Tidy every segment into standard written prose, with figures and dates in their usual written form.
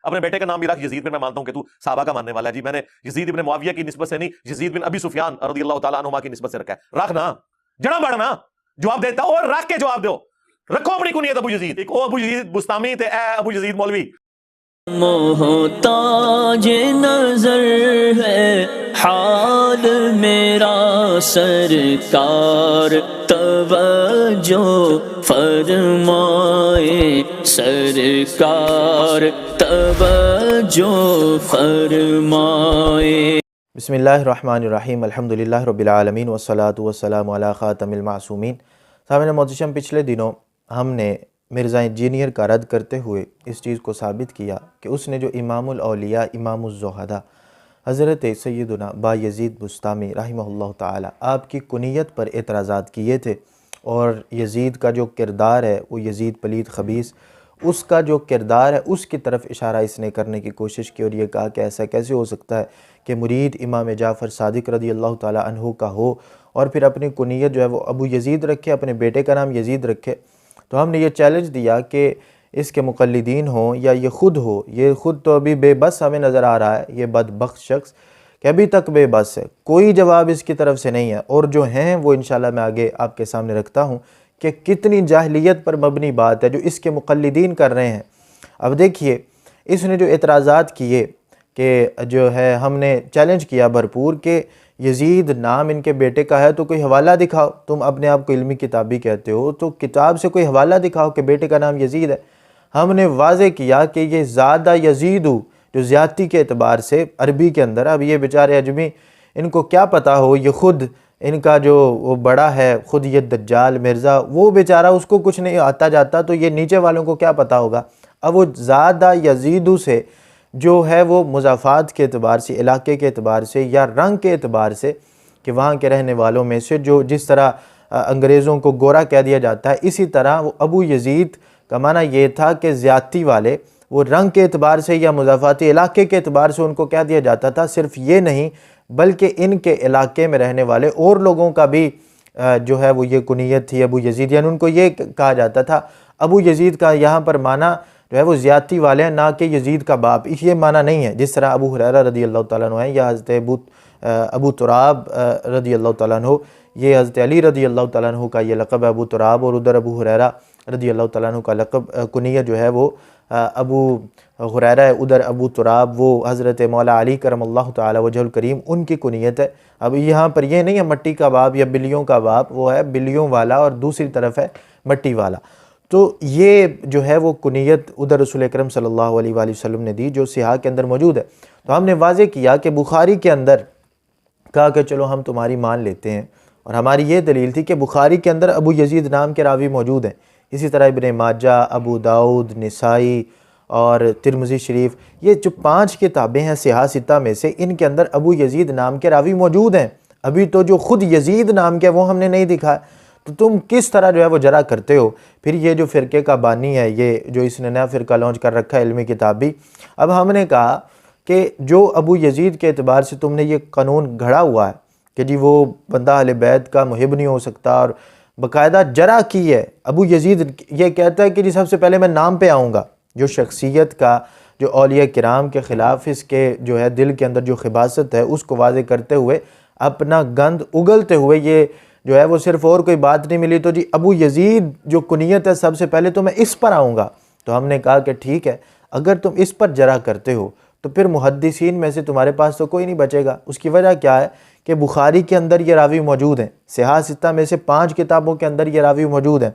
اپنے بیٹے کا نام بھی رکھ یزید بن، میں مانتا ہوں کہ تو صحابہ کا ماننے والا ہے جی، میں نے یزید ابن معاویہ کی نسبت سے نہیں، یزید بن ابی سفیان رضی اللہ تعالیٰ عنہما کی نسبت سے رکھا ہے، رکھ نا، جڑا بڑھنا جواب دیتا اور رکھ کے جواب دو، رکھو اپنی کنیت ابو یزید، ایک او ابو یزید بستامی تے اے ابو یزید مولوی۔ محتاج نظر ہے حال میرا سرکار، توجہ فرمائے سرکار، توجہ فرمائے۔ بسم اللہ الرحمن الرحیم، الحمدللہ رب العالمین والصلاة والسلام علی خاتم المعصومین۔ سامعین محترم، پچھلے دنوں ہم نے مرزا انجینئر کا رد کرتے ہوئے اس چیز کو ثابت کیا کہ اس نے جو امام الاولیاء امام الزہداء حضرت سیدنا بایزید بسطامی رحمہ اللہ تعالی آپ کی کنیت پر اعتراضات کیے تھے، اور یزید کا جو کردار ہے وہ یزید پلید خبیث، اس کا جو کردار ہے اس کی طرف اشارہ اس نے کرنے کی کوشش کی، اور یہ کہا کہ ایسا کیسے ہو سکتا ہے کہ مرید امام جعفر صادق رضی اللہ تعالی عنہ کا ہو اور پھر اپنی کنیت جو ہے وہ ابو یزید رکھے، اپنے بیٹے کا نام یزید رکھے۔ تو ہم نے یہ چیلنج دیا کہ اس کے مقلدین ہوں یا یہ خود ہو، یہ خود تو ابھی بے بس ہمیں نظر آ رہا ہے، یہ بدبخت شخص کہ ابھی تک بے بس ہے، کوئی جواب اس کی طرف سے نہیں ہے، اور جو ہیں وہ انشاءاللہ میں آگے آپ کے سامنے رکھتا ہوں کہ کتنی جاہلیت پر مبنی بات ہے جو اس کے مقلدین کر رہے ہیں۔ اب دیکھیے، اس نے جو اعتراضات کیے کہ جو ہے ہم نے چیلنج کیا بھرپور کہ یزید نام ان کے بیٹے کا ہے تو کوئی حوالہ دکھاؤ، تم اپنے آپ کو علمی کتابی کہتے ہو تو کتاب سے کوئی حوالہ دکھاؤ کہ بیٹے کا نام یزید ہے۔ ہم نے واضح کیا کہ یہ زادہ یزیدو جو زیادتی کے اعتبار سے عربی کے اندر، اب یہ بیچارے اجمی ان کو کیا پتہ ہو، یہ خود ان کا جو وہ بڑا ہے خود یہ دجال مرزا، وہ بیچارہ اس کو کچھ نہیں آتا جاتا، تو یہ نیچے والوں کو کیا پتہ ہوگا۔ اب وہ زادہ یزیدو سے جو ہے وہ مضافات کے اعتبار سے، علاقے کے اعتبار سے یا رنگ کے اعتبار سے کہ وہاں کے رہنے والوں میں سے جو جس طرح انگریزوں کو گورا کہہ دیا جاتا ہے، اسی طرح وہ ابو یزید کا معنی یہ تھا کہ زیادتی والے، وہ رنگ کے اعتبار سے یا مضافاتی علاقے کے اعتبار سے ان کو کہہ دیا جاتا تھا۔ صرف یہ نہیں بلکہ ان کے علاقے میں رہنے والے اور لوگوں کا بھی جو ہے وہ یہ کنیت تھی ابو یزید، یعنی ان کو یہ کہا جاتا تھا ابو یزید کا یہاں پر معنی جو ہے وہ زیادتی والے ہیں، نہ کہ یزید کا باپ، یہ معنی نہیں ہے، جس طرح ابو ہریرہ رضی اللہ تعالیٰ عنہ ہے یا حضرت ابو تراب رضی اللہ تعالیٰ عنہ، یہ حضرت علی رضی اللہ تعالیٰ عنہ کا یہ لقب ہے ابو تراب، اور ادھر ابو ہریرہ رضی اللہ تعالیٰ عنہ کا لقب کنیت جو ہے وہ ابو ہریرہ ہے، ادھر ابو تراب وہ حضرت مولا علی کرم اللہ تعالی وجہ الکریم ان کی کنیت ہے۔ اب یہاں پر یہ نہیں ہے مٹی کا باپ یا بلیوں کا باپ، وہ ہے بلیوں والا اور دوسری طرف ہے مٹی والا۔ تو یہ جو ہے وہ کنیت ادھر رسول اکرم صلی اللہ علیہ وآلہ وسلم نے دی جو صحاح کے اندر موجود ہے۔ تو ہم نے واضح کیا کہ بخاری کے اندر کہا کہ چلو ہم تمہاری مان لیتے ہیں، اور ہماری یہ دلیل تھی کہ بخاری کے اندر ابو یزید نام کے راوی موجود ہیں، اسی طرح ابن ماجہ، ابو داؤد، نسائی اور ترمذی شریف، یہ جو 5 کتابیں ہیں صحاح ستہ میں سے، ان کے اندر ابو یزید نام کے راوی موجود ہیں۔ ابھی تو جو خود یزید نام کے وہ ہم نے نہیں دکھا، تو تم کس طرح جو ہے وہ جرح کرتے ہو۔ پھر یہ جو فرقے کا بانی ہے، یہ جو اس نے نیا فرقہ لانچ کر رکھا ہے علمی کتابی، اب ہم نے کہا کہ جو ابو یزید کے اعتبار سے تم نے یہ قانون گھڑا ہوا ہے کہ جی وہ بندہ اہل بیت کا محب نہیں ہو سکتا، اور باقاعدہ جرح کی ہے، ابو یزید یہ کہتا ہے کہ جی سب سے پہلے میں نام پہ آؤں گا، جو شخصیت کا جو اولیاء کرام کے خلاف اس کے جو ہے دل کے اندر جو خباثت ہے اس کو واضح کرتے ہوئے، اپنا گند اگلتے ہوئے، یہ جو ہے وہ صرف اور کوئی بات نہیں ملی تو جی ابو یزید جو کنیت ہے سب سے پہلے تو میں اس پر آؤں گا۔ تو ہم نے کہا کہ ٹھیک ہے، اگر تم اس پر جرح کرتے ہو تو پھر محدثین میں سے تمہارے پاس تو کوئی نہیں بچے گا۔ اس کی وجہ کیا ہے کہ بخاری کے اندر یہ راوی موجود ہیں، صحاح ستہ میں سے 5 کتابوں کے اندر یہ راوی موجود ہیں۔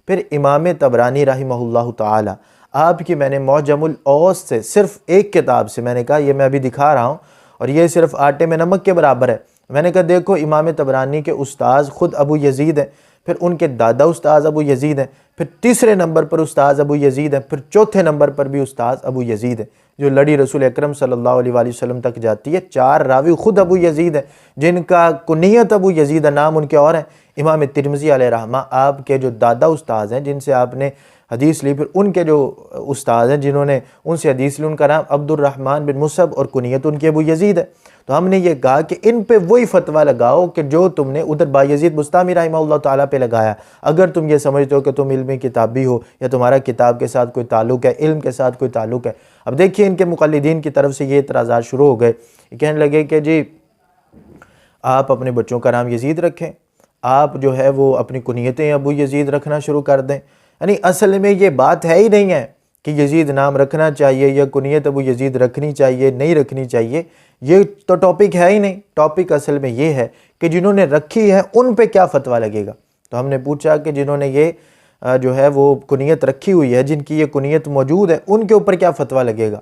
پھر امام طبرانی رحمہ اللہ تعالی، آپ کی میں نے معجم الاوسط سے صرف ایک کتاب سے میں نے کہا یہ میں ابھی دکھا رہا ہوں، اور یہ صرف آٹے میں نمک کے برابر ہے۔ میں نے کہا دیکھو امام طبرانی کے استاذ خود ابو یزید ہیں، پھر ان کے دادا استاذ ابو یزید ہیں، پھر تیسرے نمبر پر استاذ ابو یزید ہیں، پھر چوتھے نمبر پر بھی استاذ ابو یزید ہیں، جو لڑی رسول اکرم صلی اللہ علیہ وآلہ وسلم تک جاتی ہے۔ 4 راوی خود ابو یزید ہیں جن کا کنیت ابو یزید ہے، نام ان کے اور ہیں۔ امام ترمذی علیہ رحمہ آپ کے جو دادا استاذ ہیں، جن سے آپ نے حدیث لی. پھر ان کے جو استاد ہیں جنہوں نے ان سے حدیث لی, ان کا نام عبد الرحمن بن مصعب اور کنیت ان کی ابو یزید ہے. تو ہم نے یہ کہا کہ ان پہ وہی فتویٰ لگاؤ کہ جو تم نے ادھر بایزید بستامی رحمہ اللہ تعالیٰ پہ لگایا. اگر تم یہ سمجھتے ہو کہ تم علمی کتابی ہو یا تمہارا کتاب کے ساتھ کوئی تعلق ہے, علم کے ساتھ کوئی تعلق ہے. اب دیکھیے ان کے مقلدین کی طرف سے یہ اعتراضات شروع ہو گئے. یہ کہنے لگے کہ جی آپ اپنے بچوں کا نام یزید رکھیں, آپ جو ہے وہ اپنی کنیتیں ابو یزید رکھنا شروع کر دیں. یعنی اصل میں یہ بات ہے ہی نہیں ہے کہ یزید نام رکھنا چاہیے یا کنیت ابو یزید رکھنی چاہیے نہیں رکھنی چاہیے. یہ تو ٹاپک ہے ہی نہیں. ٹاپک اصل میں یہ ہے کہ جنہوں نے رکھی ہے ان پہ کیا فتویٰ لگے گا. تو ہم نے پوچھا کہ جنہوں نے یہ جو ہے وہ کنیت رکھی ہوئی ہے, جن کی یہ کنیت موجود ہے, ان کے اوپر کیا فتویٰ لگے گا.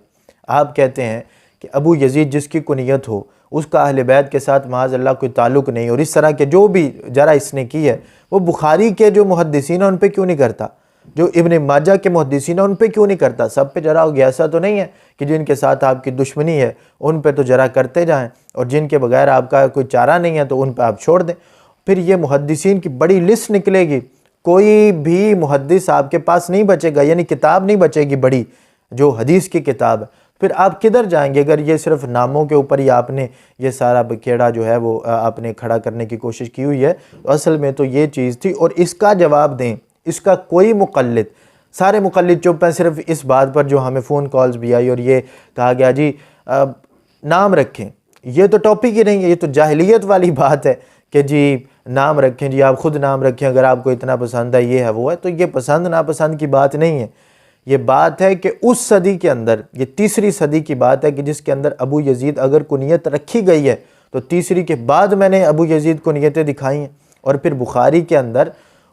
آپ کہتے ہیں کہ ابو یزید جس کی کنیت ہو اس کا اہل بیت کے ساتھ معاذ اللہ کوئی تعلق نہیں, اور اس طرح کے جو بھی جرح اس نے کی ہے وہ بخاری کے جو محدثین ہیں ان پہ کیوں نہیں کرتا, جو ابن ماجہ کے محدثین ہیں ان پہ کیوں نہیں کرتا. سب پہ جرح ہو گیا. ایسا تو نہیں ہے کہ جن کے ساتھ آپ کی دشمنی ہے ان پہ تو جرح کرتے جائیں, اور جن کے بغیر آپ کا کوئی چارہ نہیں ہے تو ان پہ آپ چھوڑ دیں. پھر یہ محدثین کی بڑی لسٹ نکلے گی, کوئی بھی محدث آپ کے پاس نہیں بچے گا, یعنی کتاب نہیں بچے گی بڑی جو حدیث کی کتاب ہے. پھر آپ کدھر جائیں گے اگر یہ صرف ناموں کے اوپر ہی آپ نے یہ سارا بکیڑا جو ہے وہ آپ نے کھڑا کرنے کی کوشش کی ہوئی ہے. اصل میں تو یہ چیز تھی, اور اس کا جواب دیں. اس کا کوئی مقلد, سارے مقلد چپ ہیں صرف اس بات پر جو ہمیں فون کالز بھی آئی اور یہ کہا گیا جی نام رکھیں. یہ تو ٹاپک ہی نہیں ہے, یہ تو جاہلیت والی بات ہے کہ جی نام رکھیں, جی آپ خود نام رکھیں اگر آپ کو اتنا پسند ہے, یہ ہے وہ ہے. تو یہ پسند ناپسند کی بات نہیں ہے. یہ بات ہے کہ اس صدی کے اندر, یہ تیسری صدی کی بات ہے کہ جس کے اندر ابو یزید اگر کنیت رکھی گئی ہے تو تیسری کے بعد میں نے ابو یزید کنیتیں دکھائی ہیں. اور پھر بخاری کے اندر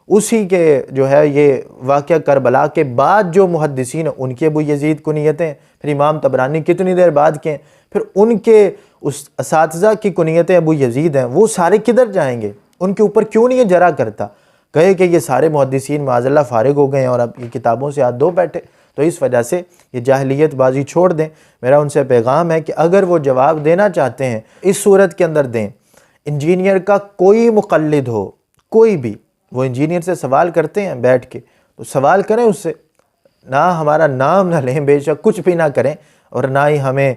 اسی کے جو ہے یہ واقعہ کربلا کے بعد جو محدثین ہیں ان کے ابو یزید کنیتیں, پھر امام طبرانی کتنی دیر بعد کے ہیں, پھر ان کے اس اساتذہ کی کنیتیں ابو یزید ہیں. وہ سارے کدھر جائیں گے, ان کے اوپر کیوں نہیں یہ جرح کرتا. کہے کہ یہ سارے محدثین معاذ اللہ فارغ ہو گئے ہیں اور اب یہ کتابوں سے ہاتھ دھو بیٹھے. تو اس وجہ سے یہ جاہلیت بازی چھوڑ دیں. میرا ان سے پیغام ہے کہ اگر وہ جواب دینا چاہتے ہیں اس صورت کے اندر دیں. انجینئر کا کوئی مقلد ہو, کوئی بھی, وہ انجینئر سے سوال کرتے ہیں بیٹھ کے, تو سوال کریں اس سے, نہ ہمارا نام نہ لیں, بے شک کچھ بھی نہ کریں, اور نہ ہی ہمیں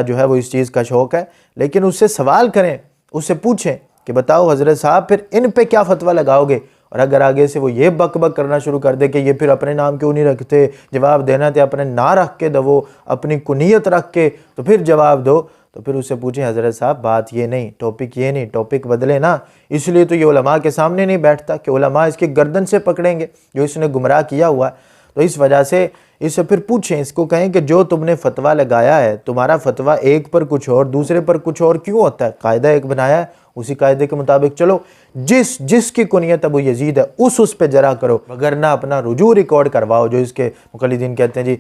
جو ہے وہ اس چیز کا شوق ہے, لیکن اس سے سوال کریں, اس سے پوچھیں کہ بتاؤ حضرت صاحب پھر ان پہ کیا فتویٰ لگاؤ گے. اور اگر آگے سے وہ یہ بک بک کرنا شروع کر دے کہ یہ پھر اپنے نام کیوں نہیں رکھتے, جواب دینا تھے اپنے نہ رکھ کے دو, اپنی کنیت رکھ کے تو پھر جواب دو, تو پھر اس سے پوچھیں حضرت صاحب بات یہ نہیں, ٹاپک یہ نہیں, ٹاپک بدلے نا. اس لیے تو یہ علماء کے سامنے نہیں بیٹھتا کہ علماء اس کی گردن سے پکڑیں گے جو اس نے گمراہ کیا ہوا ہے. تو اس وجہ سے اس سے پھر پوچھیں, اس کو کہیں کہ جو تم نے فتویٰ لگایا ہے, تمہارا فتویٰ ایک پر کچھ اور دوسرے پر کچھ اور کیوں ہوتا ہے. قاعدہ ایک بنایا ہے, اسی قاعدے کے مطابق چلو. جس کی کنیت ابو یزید ہے اس پہ جرح کرو, مگر نہ اپنا رجوع ریکارڈ کرواؤ. جو اس کے مقلدین کہتے ہیں جی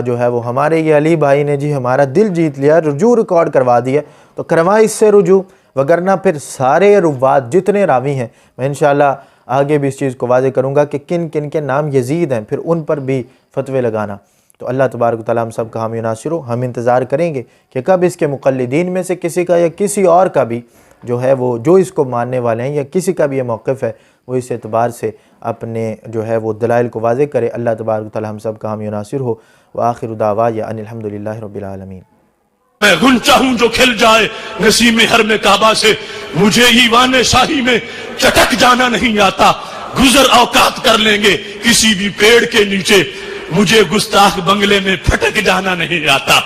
جو ہے وہ ہمارے یہ علی بھائی نے جی ہمارا دل جیت لیا, رجوع ریکارڈ کروا دیا, تو کروائیں اس سے رجوع. وگرنہ پھر سارے روات جتنے راوی ہیں, میں انشاءاللہ آگے بھی اس چیز کو واضح کروں گا کہ کن کن کے نام یزید ہیں, پھر ان پر بھی فتوے لگانا. تو اللہ تبارک و تعالیٰ ہم سب کا حامی و ناصر ہو. ہم انتظار کریں گے کہ کب اس کے مقلدین میں سے کسی کا یا کسی اور کا بھی جو ہے وہ جو اس کو ماننے والے ہیں یا کسی کا بھی یہ موقف ہے وہ اس اعتبار سے اپنے جو ہے وہ دلائل کو واضح کرے. اللہ تبارک و تعالیٰ ہم سب کا حامی و ناصر ہو. وآخر دعوانا ان الحمدللہ رب العالمین. میں غنچہ ہوں جو کھل جائے نسیم حرم کعبہ سے, مجھے ایوان شاہی میں چٹک جانا نہیں آتا. گزر اوقات کر لیں گے کسی بھی پیڑ کے نیچے, مجھے گستاخ بنگلے میں پھٹک جانا نہیں آتا.